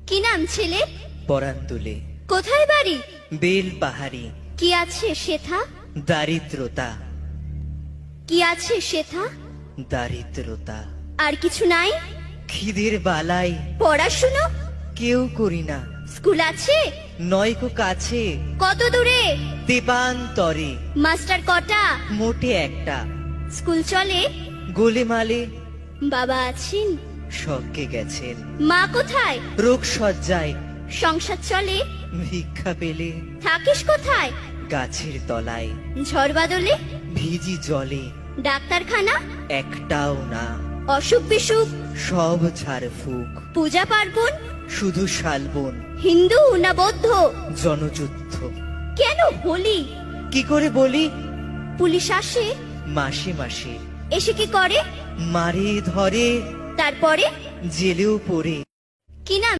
কি নাম ছেলে? পরান তুলে কোথায় বাড়ি? বেল পাহাড়ি। কি আছে সেথা? দারিদ্রতা, কি আছে সেথা? দারিদ্রতা। আর কিছু নাই? খিদের বালাই পড়াশুনো? কেউ করি না, স্কুল আছে? নয়কো কাছে কত দূরে? দেবান্তরে। মাস্টার কটা? মোটে একটা। স্কুল চলে? গোলেমালে বাবা আছেন? স্বর্গে গেছেন। মা কোথায়? রোগ সজ্জায় সংসার চলে? ভিক্ষা পেলে থাকিস কোথায়? গাছের তলায়। ঝড় বাদলে? ভিজি জলে ডাক্তারখানা? একটাও না, অসুখ বিসুখ? সব ঝাড় ফুক। পূজা পার্বণ? শুধু শালবন, হিন্দু না বৌদ্ধ? জনযুদ্ধ। কেন হোলি? কি করে বলি? পুলিশ আসে? মাসে মাসে এসে কি করে? মারে ধরে, তারপরে? জেলেও পড়ে। কি নাম